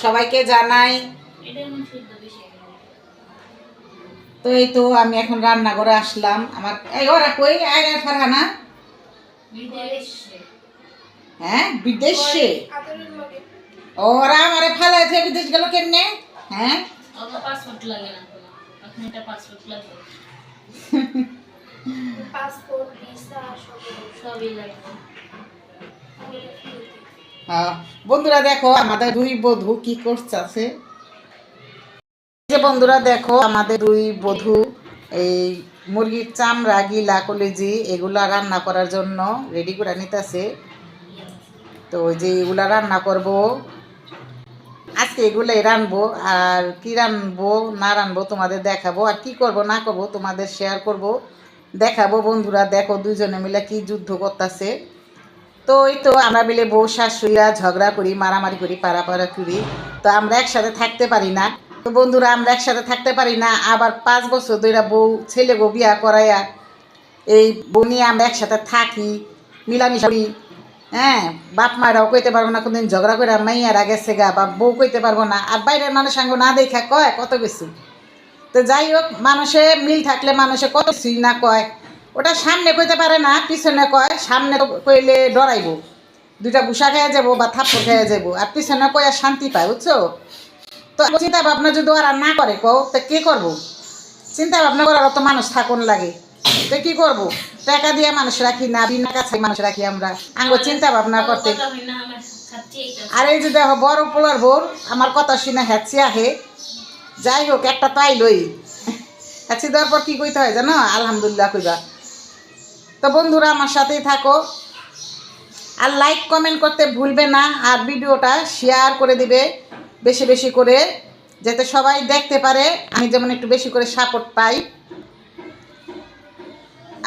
সবাইকে জানাই। তো এই তো আমি এখন রান্না করে আসলাম। আমার এই ওরা কই আয়রা ফারহানা? হ্যাঁ বিদেশে। ওরা আমারে ফালাইছে বিদেশ গেল কেমনে? হ্যাঁ পাসপোর্ট লাগে না কোনো, এখন এটা পাসপোর্ট লাগে। পাসপোর্ট ভিসা সবই লাগে। বন্ধুরা দেখো আমাদের দুই বধূ কি করছে। যে বন্ধুরা দেখো আমাদের দুই বধূ এই মুরগির চামড়া গিলা কলিজি এগুলা রান্না করার জন্য রেডি করে নিতেছে। তো যে এগুলা রান্না করব আজকে, এগুলাই রানবো। আর কি রানবো না রানবো তোমাদের দেখাবো, আর কি করব না করব তোমাদের শেয়ার করব, দেখাবো। বন্ধুরা দেখো দুইজনে মিলে কি যুদ্ধ করতেছে। তো এই তো আমরা মিলে বউ শাশুড়িরা ঝগড়া করি, মারামারি করি, পাড়াপাড়া করি। তো আমরা একসাথে থাকতে পারি না। তো বন্ধুরা আমরা একসাথে থাকতে পারি না, আবার 5 বছর ধরে বউ ছেলে গো বিয়া করাইয়া এই বউ নিয়ে আমরা একসাথে থাকি, মিলামিশা করি। হ্যাঁ বাপ মারাও কইতে পারবো না কোনদিন ঝগড়া করে মাইয়ারা গেছে গা, বা বউ কইতে পারবো না। আর বাইরের মানুষ সঙ্গ না দেখা কয় কত কিছু। তো যাই হোক, মানুষে মিল থাকলে মানুষে কত কিছুই না কয়। ওটা সামনে কইতে পারে না, পিছনে কয়। সামনে কইলে ডরাইব, দুইটা গুসা খেয়ে যাবো বা থাপ্পড় খেয়ে যাবো, আর পিছনে কয় আর শান্তি পায়, বুঝছো? তো চিন্তা ভাবনা যদি ওরা না করে কও তো কে করবো? চিন্তা ভাবনা করার তো মানুষ থাকুন লাগে। তো কি করব, টাকা দিয়ে মানুষ রাখি না, বিনা কাছে মানুষ রাখি আমরা আঙ্গো চিন্তা ভাবনা করতে। আর এই যে দেখো বড় পোলার বোর আমার কথা শুনে হ্যাচি আহে। যাই হোক একটা তো আইলই, হ্যাচি দেওয়ার পর কি কইতে হয় জানো? আলহামদুলিল্লাহ কইবা। তো বন্ধুরা আমার সাথেই থাকো, আর লাইক কমেন্ট করতে ভুলবে না, আর ভিডিওটা শেয়ার করে দিবে বেশি বেশি করে, যাতে সবাই দেখতে পারে। আমি যেমন একটু বেশি করে সাপোর্ট পাই,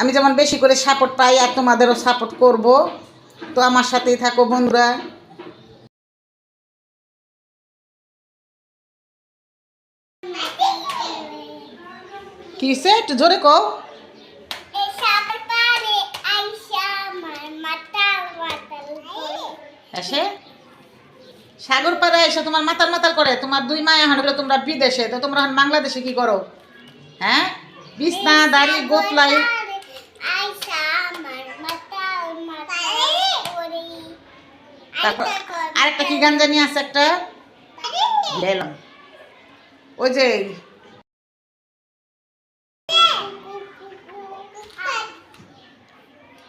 আমি যেমন বেশি করে সাপোর্ট পাই আর তোমাদেরও সাপোর্ট করব। তো আমার সাথেই থাকো বন্ধুরা। কিসে একটু জোরে কও। এসে সাগর পাড়ে এসে তোমার মাতাল মাতাল করে, তোমার দুই মায়া হলো তোমরা বিদেশে, তো তোমরা বাংলাদেশে কি করো? হ্যাঁ বিছনা দাড়ি গোতলাই। তারপর আরেকটা কি গান জানি আছে একটা, ওই যে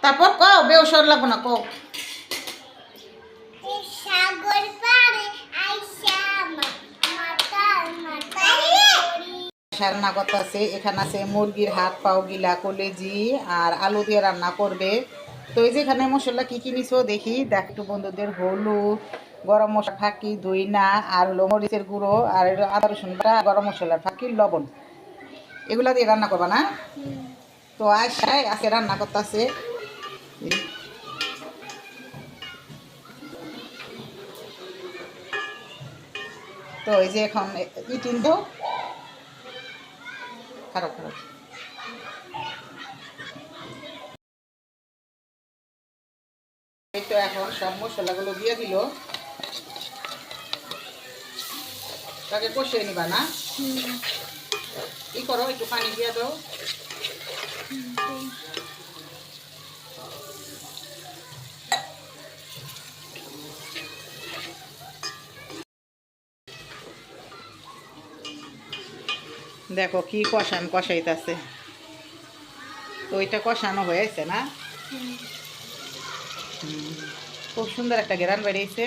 তারপর কও, বেউসর লাগবো না কও। রান্না করতেছে, এখানে আছে মুরগির হাত পাও গিলা কলেজি আর আলু দিয়ে রান্না করবে। তো এই যে এখানে মশলা কি কি নিছো দেখি, দেখ একটু বন্ধুদের। হলুদ, গরম মশলা ফাঁকি, দইনা, আর হলো মরিচের গুঁড়ো, আর আদা রসুন বাটা, গরম মশলার ফাঁকি, লবণ, এগুলা দিয়ে রান্না করবা না? তো আশায় আজকে রান্না করতেছে। তো এই যে এখন ইটিন দো খারাপ খারাপ। এই তো এখন সব মশলাগুলো দিয়ে দিল, তাকে কষিয়ে নিবা না? ই করো, একটু পানি দিয়ে দাও। দেখো কি কষাইতেছে। তো ওইটা কষানো হয়েছে না? খুব সুন্দর একটা ঘেরান বেরিয়েছে।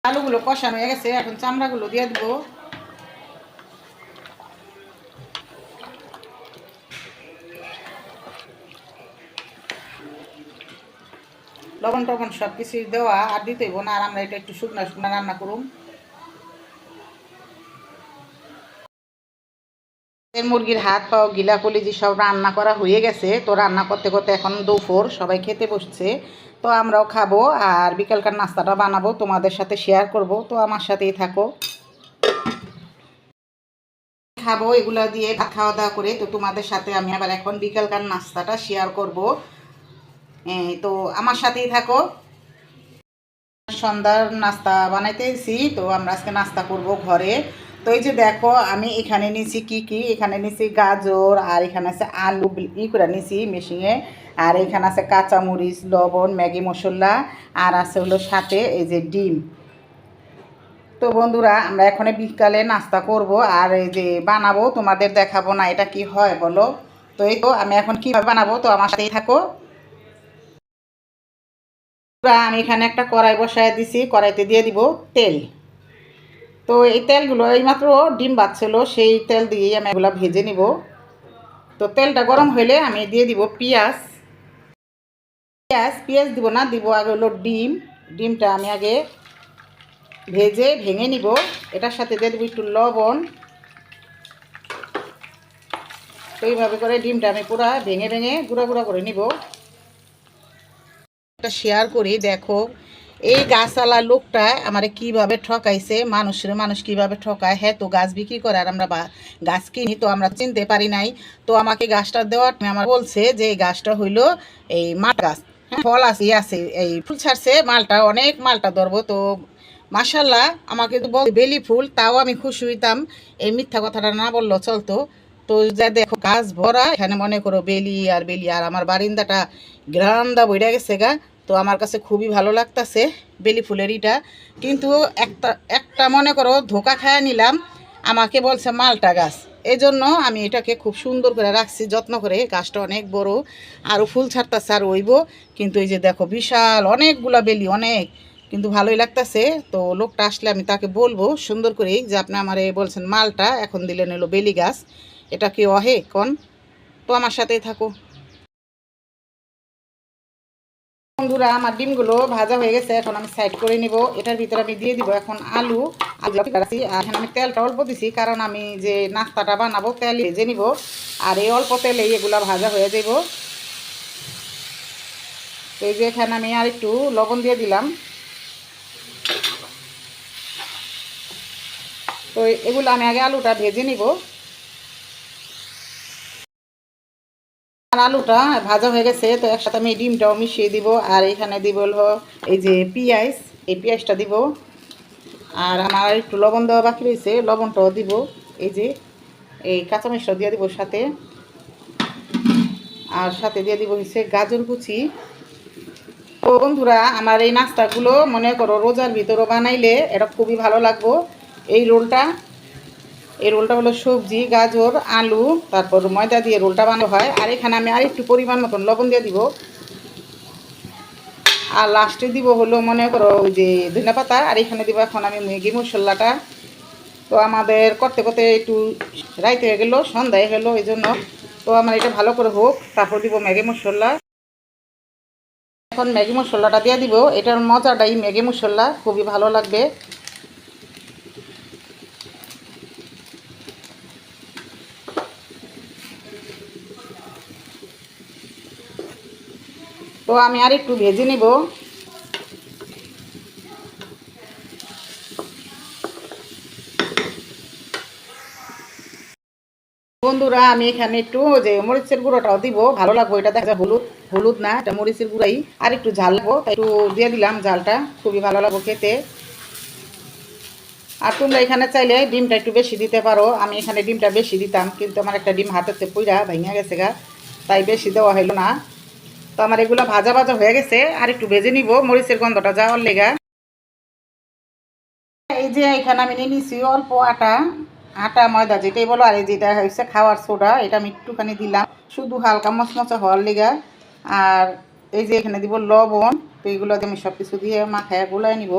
আলুগুলো কষানো হয়ে গেছে, এখন চামড়াগুলো দিয়ে দেবো। লবণ টবণ সব কিছু দেওয়া আর দিতে হইব না, আর আমরা এটা একটু শুকনা শুকনা রান্না করুন। মুরগির হাত পাও গিলা কলিজি সব রান্না করা হয়ে গেছে। তো রান্না করতে করতে এখন দুপুর, সবাই খেতে বসছে। তো আমরাও খাবো আর বিকালকার নাস্তাটা বানাবো, তোমাদের সাথে শেয়ার করব। তো আমার সাথেই থাকো। খাবো এগুলা দিয়ে খাওয়া দাওয়া করে। তো তোমাদের সাথে আমি আবার এখন বিকালকার নাস্তাটা শেয়ার করব। তো আমার সাথেই থাকো। সন্ধ্যার নাস্তা বানাইতেছি, তো আমরা আজকে নাস্তা করব ঘরে। তো এই যে দেখো আমি এখানে নিছি কি এখানে নিছি গাজর, আর এখানে আছে আলু করে নিছি মেশিনে, আর এখানে আছে কাঁচামরিচ, লবণ, ম্যাগি মশলা, আর আছে হলো সাথে এই যে ডিম। তো বন্ধুরা আমরা এখন বিকালে নাস্তা করব, আর এই যে বানাবো তোমাদের দেখাবো না এটা কি হয় বলো। তো এই তো আমি এখন কীভাবে বানাবো, তো আমার সাথেই থাকো। আমি এখানে একটা কড়াই বসায় দিছি, কড়াইতে দিয়ে দিব তেল। তো এই তেলগুলো এইমাত্র ডিম বাচ্ছিল, সেই তেল দিয়েই আমি এগুলো ভেজে নিব। তো তেলটা গরম হলে আমি দিয়ে দিব পেঁয়াজ। পেঁয়াজ দিব না, দিব আগে হলো ডিম। ডিমটা আমি আগে ভেঙে নিব। এটার সাথে দিয়ে দেবো একটু লবণ। তো এইভাবে করে ডিমটা আমি পুরো ভেঙে গুঁড়া গুঁড়া করে নিব। একটা শেয়ার করি, দেখো এই গাছওয়ালা লোকটা আমারে কিভাবে ঠকাইছে। মানুষ কিভাবে ঠকায়। হ্যাঁ, তো গাছ বিক্রি করে আর আমরা গাছ কিনি, তো আমরা চিনতে পারি নাই। তো আমাকে গাছটা দেওয়ার আমার বলছে যে এই গাছটা হইলো এই মাঠ গাছ। হ্যাঁ, ফল আছে এই ফুল ছাড়ছে, অনেক মালটা ধরবো। তো মাশাল্লাহ আমাকে তো বল বেলি ফুল, তাও আমি খুশি হইতাম এই মিথ্যা কথাটা না বললেও চলতো। তো যা দেখো গাছ ভরা, এখানে মনে করো বেলি আর আমার বারিন্দাটা গ্রান্দা বইরা গেছে গা। তো আমার কাছে খুবই ভালো লাগতেছে বেলি ফুলের ইটা। কিন্তু একটা মনে করো ধোকা খায় নিলাম, আমাকে বলছে মালটা গাছ। এই জন্য আমি এটাকে খুব সুন্দর করে রাখছি, যত্ন করে। গাছটা অনেক বড়, আরও ফুল ছাড়তেছে আর ওইব। কিন্তু এই যে দেখো বিশাল অনেকগুলা বেলি, অনেক, কিন্তু ভালোই লাগতেছে। তো লোকটা আসলে আমি তাকে বলবো সুন্দর করেই যে আপনি আমার বলছেন মালটা, এখন দিলেন হলো বেলি গাছ, এটা কি অহে কোন। তো আমার সাথেই থাকো বন্ধুরা। আমার ডিমগুলো ভাজা হয়ে গেছে, এখন আমি সাইড করে নিব। এটার ভিতরে আমি দিয়ে দিব এখন আলু। এখন আমি তেলটা অল্প দিছি, কারণ আমি যে নাস্তাটা বানাবো তেল ভেজে নিব, আর এই অল্প তেলে এগুলো ভাজা হয়ে যাব। তো এই যে এখানে আমি আর একটু লবণ দিয়ে দিলাম। তো এগুলো আমি আগে আলুটা ভেজে নিব। আর আলুটা ভাজা হয়ে গেছে, তো একসাথে আমি ডিমটাও মিশিয়ে দিব। আর এখানে দিব হলো এই যে পেঁয়াজ, এই পেঁয়াজটা দিব। আর আমার একটু লবণ দেওয়া বাকি রয়েছে, লবণটাও দিব। এই যে এই কাঁচামরিচটাও দিয়ে দিব সাথে। আর সাথে দিয়ে দিব হচ্ছে গাজর কুচি। তো বন্ধুরা আমার এই নাস্তাগুলো মনে করো রোজার ভিতরও বানাইলে এটা খুবই ভালো লাগবো। এই রোলটা হলো সবজি, গাজর, আলু, তারপর ময়দা দিয়ে রোলটা বানানো হয়। আর এখানে আমি আরেকটু পরিমাণ মতন লবণ দিয়ে দিব। আর লাস্টে দিব হলো মনে করো ওই যে ধনিয়া পাতা। আর এখানে দিব এখন আমি ম্যাগি মশলাটা। তো আমাদের করতে করতে একটু রাইতে হয়ে গেলো, সন্ধ্যায় হলো, এই জন্য। তো আমার এটা ভালো করে হোক, তারপর দিব ম্যাগি মশলা। এখন ম্যাগি মশলাটা দিয়ে দিব। এটার মজাটাই ম্যাগি মশলা, খুবই ভালো লাগবে। তো আমি আর একটু ভেজে নিব। বন্ধুরা আমি এখানে একটু যে মরিচের গুঁড়োটাও দিব, ভালো লাগবে। এটা দেখা যায় হলুদ না, এটা মরিচের গুঁড়াই। আর একটু ঝাল লাগবো, তাই একটু দিয়ে দিলাম ঝালটা, খুবই ভালো লাগবে খেতে। আর তোমরা এখানে চাইলে ডিমটা একটু বেশি দিতে পারো। আমি এখানে ডিমটা বেশি দিতাম, কিন্তু আমার একটা ডিম হাতেতে পুইরা ভেঙে গেছে গা, তাই বেশি দেওয়া হলো না। তো আমার এগুলো ভাজা ভাজা হয়ে গেছে, আর একটু ভেজে নিব মরিচের গন্ধটা যাওয়ার লেগা। এই যে এখানে আমি নিয়ে নিছি অল্প আটা ময়দা যেটাই বলো, আর এই যেটা হচ্ছে খাওয়ার সোডা, এটা আমি একটুখানি দিলাম শুধু হালকা মচমচা হওয়ার লেগা। আর এই যে এখানে দিব লবণ। তো এইগুলো আমি সব কিছু দিয়ে মাখায় গোলায় নিব।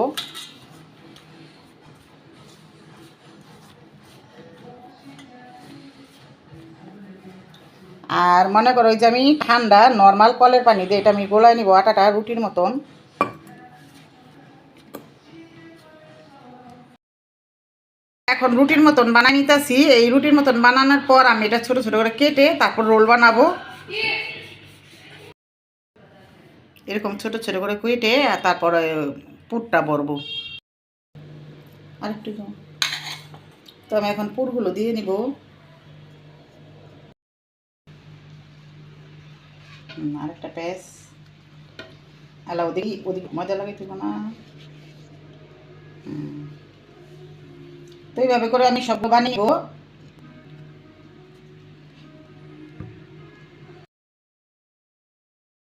আর মনে করো যে আমি ঠান্ডা নর্মাল কলের পানি দিয়ে এটা আমি গোলায় নিব আটাটা রুটির মতন। এখন রুটির মতন বানাই নিতেছি। এই রুটির মতন বানানোর পর আমি এটা ছোট ছোট করে কেটে তারপর রোল বানাবো। এরকম ছোট ছোট করে কেটে আর তারপরে পুরটা ভরবো। আরেকটু তো আমি এখন পুরগুলো দিয়ে নিব। আরেকটা পেঁয়াজ আলা ওদিকে ওদিকে মজা লাগে তুই না। তো এইভাবে করে আমি সবগুলো বানিয়ে নেবো।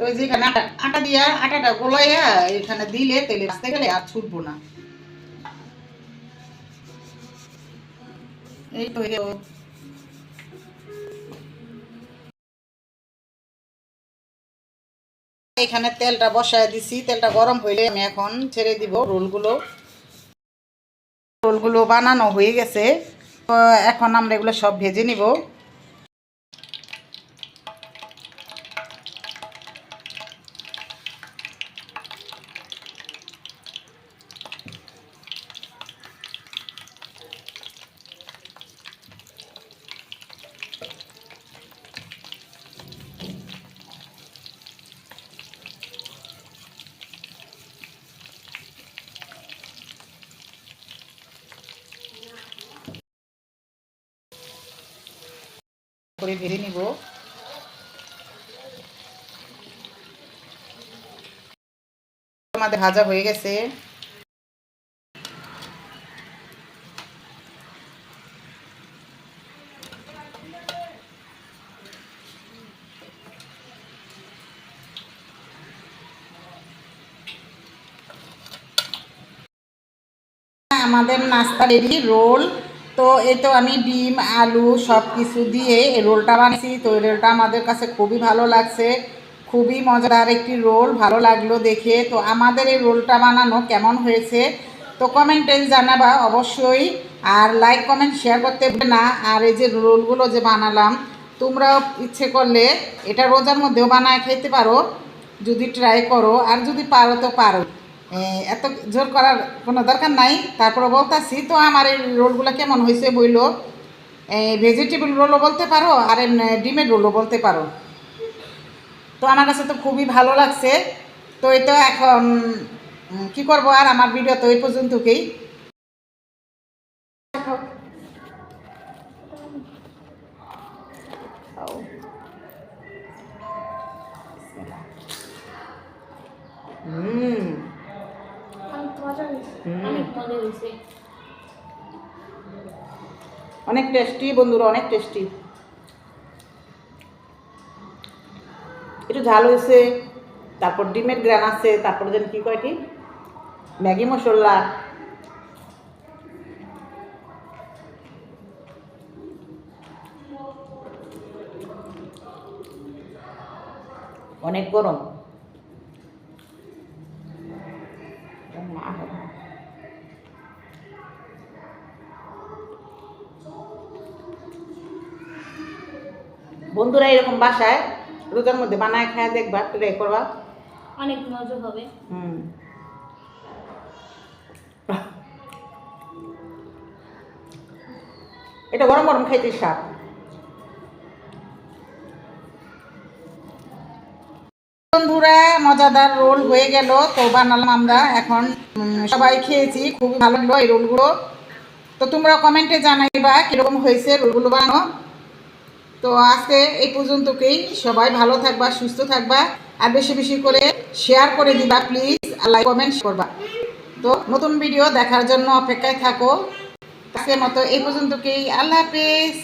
তো এই যে এখানে আটা আটা দিয়া আটাটা গোলাইয়া এখানে দিলে তেলে ভাজতে গেলে আর ছুটবো না। এই তো এখানে তেলটা বসায় দিছি, তেলটা গরম হইলে আমি এখন ছেড়ে দিব রোলগুলো। রোলগুলো বানানো হয়ে গেছে, তো এখন আমরা এগুলো সব ভেজে নিব। করে ভেজে নিব। আমাদের ভাজা হয়ে গেছে। আমাদের নাস্তা রেডি, রোল। তো এই তো আমি ডিম আলু সব কিছু দিয়ে এই রোলটা বানিয়েছি। তো এই রোলটা আমাদের কাছে খুবই ভালো লাগছে, খুবই মজাদার একটি রোল, ভালো লাগলো দেখে। তো আমাদের এই রোলটা বানানো কেমন হয়েছে তো কমেন্টে জানাবা অবশ্যই। আর লাইক কমেন্ট শেয়ার করতে ভুলবে না। আর এই যে রোলগুলো যে বানালাম, তোমরাও ইচ্ছে করলে এটা রোজার মধ্যেও বানায় খেতে পারো যদি ট্রাই করো, আর যদি পারো তো পারো, এত জোর করার কোনো দরকার নাই। তারপরে বলতাছি তো আমার এই রোলগুলো কেমন হয়েছে বইলো। ভেজিটেবল রোলও বলতে পারো আর ডিমের রোলও বলতে পারো। তো আমার কাছে তো খুবই ভালো লাগছে। তো এই তো এখন কি করব, আর আমার ভিডিও তো এই পর্যন্তকেই। অনেক মজা হয়েছে। অনেক টেস্টি বন্ধুরা, অনেক টেস্টি। একটু ঝাল হয়েছে, তারপর ডিমের গ্রান আছে, তারপর যেন কি কয় কি ম্যাগি মশলা। অনেক গরম। বন্ধুরা এরকম বাসায় রোজার মধ্যে বানায় খায় দেখবা, ট্রাই করবা, অনেক মজা হবে। এটা গরম গরম খাইতে স্বাদ। বন্ধুরা মজাদার রোল হয়ে গেল, তো বানালাম আমরা, এখন সবাই খেয়েছি, খুবই ভালো লাগলো এই রোলগুলো। তো তোমরা কমেন্টে জানাইবা কিরকম হয়েছে রোলগুলো বানানো। তো আজকে এই পর্যন্তকেই, সবাই ভালো থাকবা, সুস্থ থাকবা, আর বেশি বেশি করে শেয়ার করে দিবা প্লিজ, আর লাইক কমেন্ট করবা। তো নতুন ভিডিও দেখার জন্য অপেক্ষায় থাকো। আজকের মতো এই পর্যন্তকেই, আল্লাহ হাফেজ।